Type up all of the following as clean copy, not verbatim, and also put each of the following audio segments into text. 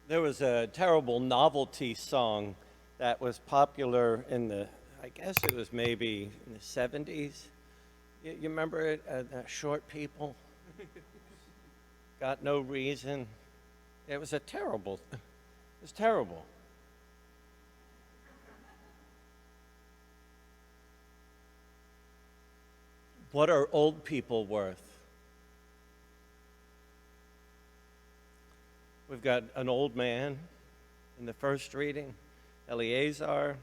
There was a terrible novelty song that was popular in I guess it was maybe in the 70s. You remember it? Short People, Got No Reason. It was it was terrible. What are old people worth? We've got an old man in the first reading, Eleazar,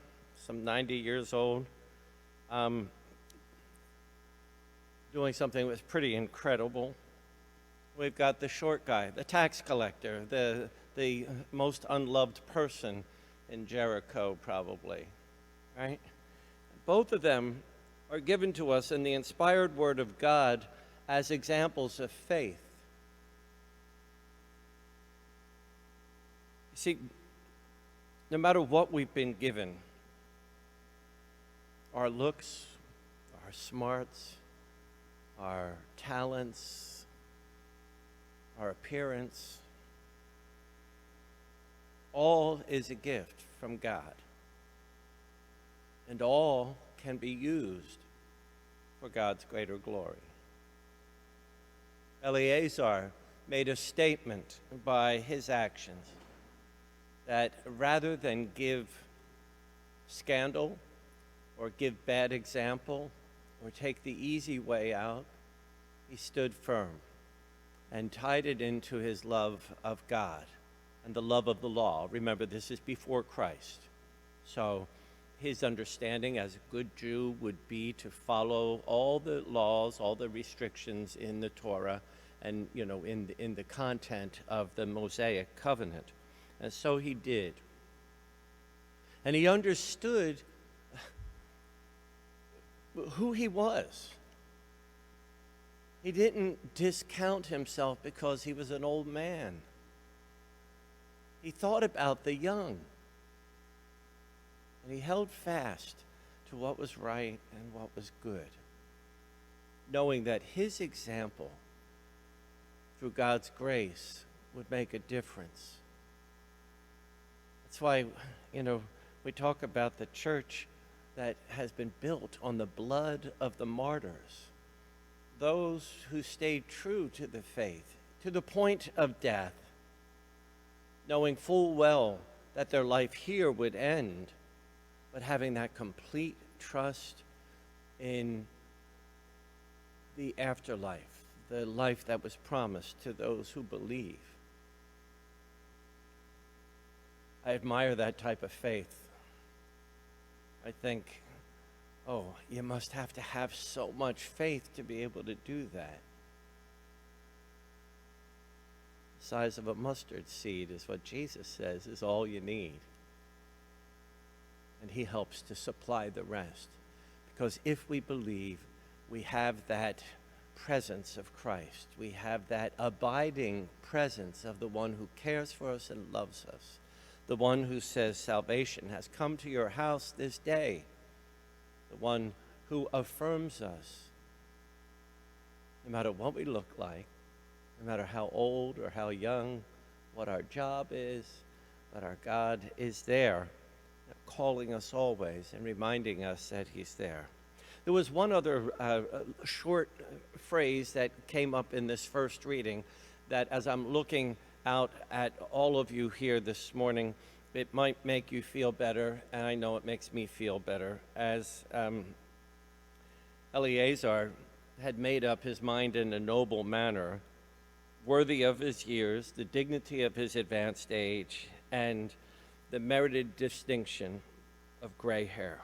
some 90 years old, um, doing something that was pretty incredible. We've got the short guy, the tax collector, the most unloved person in Jericho, probably, right? Both of them are given to us in the inspired Word of God as examples of faith. You see, no matter what we've been given, our looks, our smarts, our talents, our appearance, all is a gift from God. And all can be used for God's greater glory. Eleazar made a statement by his actions that rather than give scandal or give bad example or take the easy way out, he stood firm and tied it into his love of God and the love of the law. Remember, this is before Christ. So his understanding as a good Jew would be to follow all the laws, all the restrictions in the Torah and, in the content of the Mosaic covenant. And so he did. And he understood who he was. He didn't discount himself because he was an old man. He thought about the young. And he held fast to what was right and what was good, knowing that his example, through God's grace, would make a difference. That's why, we talk about the church that has been built on the blood of the martyrs, those who stayed true to the faith, to the point of death, knowing full well that their life here would end, but having that complete trust in the afterlife, the life that was promised to those who believe. I admire that type of faith. I think, you must have to have so much faith to be able to do that. The size of a mustard seed is what Jesus says is all you need. And he helps to supply the rest. Because if we believe, we have that presence of Christ. We have that abiding presence of the one who cares for us and loves us. The one who says salvation has come to your house this day. The one who affirms us, no matter what we look like, no matter how old or how young, what our job is, but our God is there, calling us always and reminding us that he's there. There was one other short phrase that came up in this first reading that, as I'm looking out at all of you here this morning, it might make you feel better, and I know it makes me feel better, as Eleazar had made up his mind in a noble manner, worthy of his years, the dignity of his advanced age, and the merited distinction of gray hair.